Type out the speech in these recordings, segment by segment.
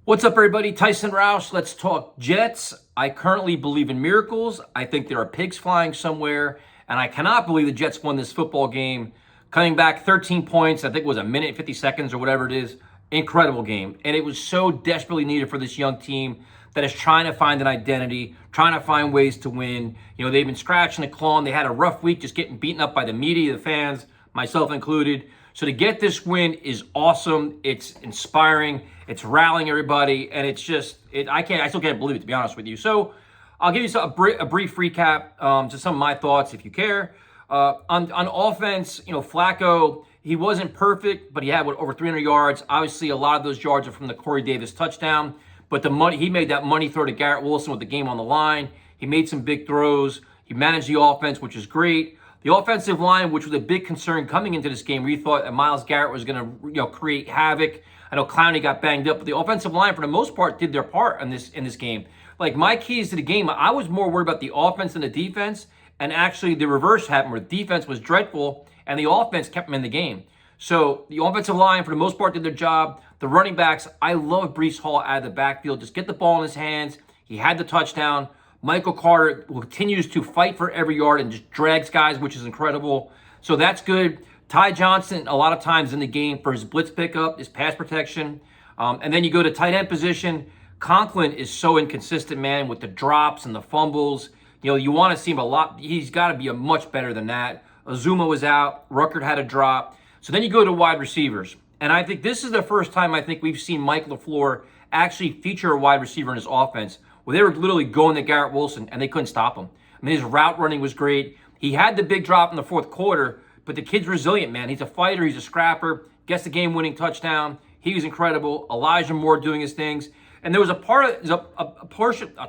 What's up, everybody? Tyson Roush. Let's talk Jets. I currently believe in miracles. I think there are pigs flying somewhere, and I cannot believe the Jets won this football game, coming back 13 points. I think it was a minute and 50 seconds or whatever it is. Incredible game, and it was so desperately needed for this young team that is trying to find an identity, trying to find ways to win. You know, they've been scratching and clawing. They had a rough week, just getting beaten up by the media, the fans, myself included. So to get this win is awesome. It's inspiring. It's rallying everybody, and it's just I still can't believe it, to be honest with you. So I'll give you a brief recap to some of my thoughts if you care. On offense, you know, Flacco, he wasn't perfect, but he had over 300 yards. Obviously, a lot of those yards are from the Corey Davis touchdown. But he made that money throw to Garrett Wilson with the game on the line. He made some big throws. He managed the offense, which is great. The offensive line, which was a big concern coming into this game, we thought that Myles Garrett was going to, create havoc. I know Clowney got banged up, but the offensive line, for the most part, did their part in this game. Like, my keys to the game, I was more worried about the offense than the defense, and actually the reverse happened, where the defense was dreadful and the offense kept them in the game. So the offensive line, for the most part, did their job. The running backs, I love Breece Hall out of the backfield. Just get the ball in his hands. He had the touchdown. Michael Carter continues to fight for every yard and just drags guys, which is incredible. So that's good. Ty Johnson, a lot of times in the game for his blitz pickup, his pass protection. And then you go to tight end position. Conklin is so inconsistent, man, with the drops and the fumbles. You know, you want to see him a lot. He's got to be a much better than that. Azuma was out. Ruckert had a drop. So then you go to wide receivers. And I think this is the first time I think we've seen Mike LaFleur actually feature a wide receiver in his offense, where they were literally going to Garrett Wilson and they couldn't stop him. I mean, his route running was great. He had the big drop in the fourth quarter, but the kid's resilient, man. He's a fighter. He's a scrapper. Gets the game-winning touchdown. He was incredible. Elijah Moore doing his things. And there was a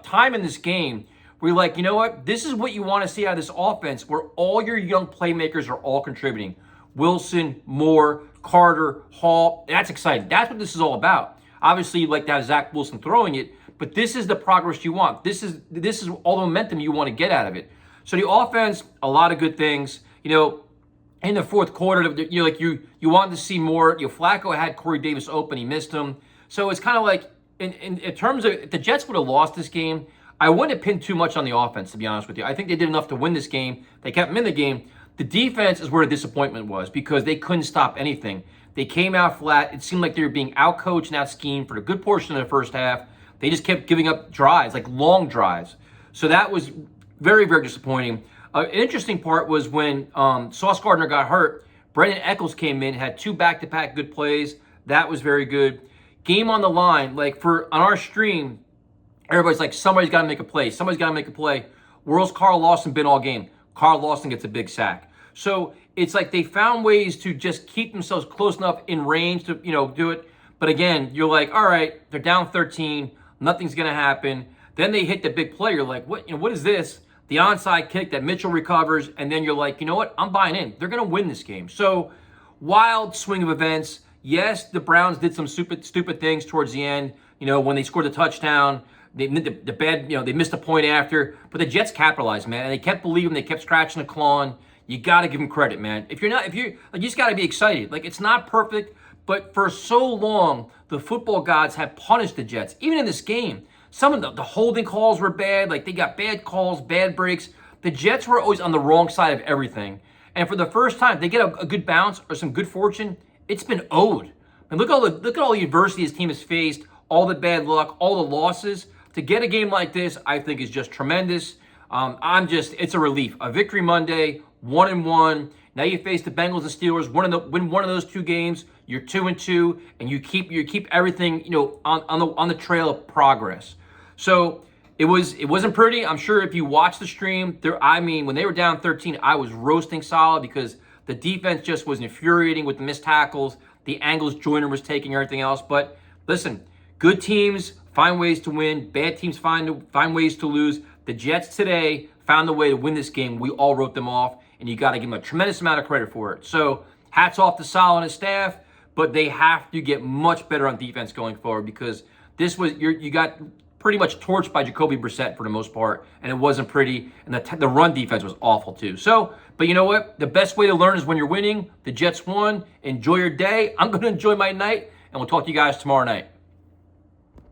time in this game where you're like, you know what? This is what you want to see out of this offense, where all your young playmakers are all contributing. Wilson, Moore, Carter, Hall. That's exciting. That's what this is all about. Obviously, you'd like to have Zach Wilson throwing it, but this is the progress you want. This is all the momentum you want to get out of it. So the offense, a lot of good things. You know, in the fourth quarter, you wanted to see more. You know, Flacco had Corey Davis open. He missed him. So it's kind of like, in terms of, if the Jets would have lost this game, I wouldn't have pinned too much on the offense, to be honest with you. I think they did enough to win this game. They kept them in the game. The defense is where the disappointment was, because they couldn't stop anything. They came out flat. It seemed like they were being out-coached and out-schemed for a good portion of the first half. They just kept giving up drives, like long drives. So that was very, very disappointing. An interesting part was when Sauce Gardner got hurt, Brendan Eccles came in, had two back-to-back good plays. That was very good. Game on the line, like on our stream, everybody's like, somebody's got to make a play. Somebody's got to make a play. Where's Carl Lawson been all game? Carl Lawson gets a big sack. So it's like they found ways to just keep themselves close enough in range to, do it. But again, you're like, all right, they're down 13. Nothing's going to happen. Then they hit the big play. You're like, what is this? The onside kick that Mitchell recovers. And then you're like, you know what? I'm buying in. They're going to win this game. So wild swing of events. Yes, the Browns did some stupid things towards the end. You know, when they scored the touchdown, they missed a point after, but the Jets capitalized, man, and they kept believing. They kept scratching and clawing. You got to give them credit, man. You just got to be excited. Like, it's not perfect, but for so long, the football gods have punished the Jets. Even in this game, some of the holding calls were bad. Like, they got bad calls, bad breaks. The Jets were always on the wrong side of everything. And for the first time, they get a good bounce or some good fortune. It's been owed. And look at all the adversity his team has faced, all the bad luck, all the losses. To get a game like this, I think, is just tremendous. It's a relief. A victory Monday, 1-1. Now you face the Bengals and Steelers. Win one of those two games, you're 2-2, and you keep everything, on the trail of progress. So it wasn't pretty. I'm sure if you watch the stream, when they were down 13, I was roasting solid, because the defense just was infuriating with the missed tackles, the angles Joyner was taking, everything else. But listen, good teams find ways to win. Bad teams find ways to lose. The Jets today found a way to win this game. We all wrote them off, and you got to give them a tremendous amount of credit for it. So hats off to Sal and his staff, but they have to get much better on defense going forward, because you got pretty much torched by Jacoby Brissett for the most part, and it wasn't pretty, and the run defense was awful too. So, but you know what? The best way to learn is when you're winning. The Jets won. Enjoy your day. I'm going to enjoy my night, and we'll talk to you guys tomorrow night.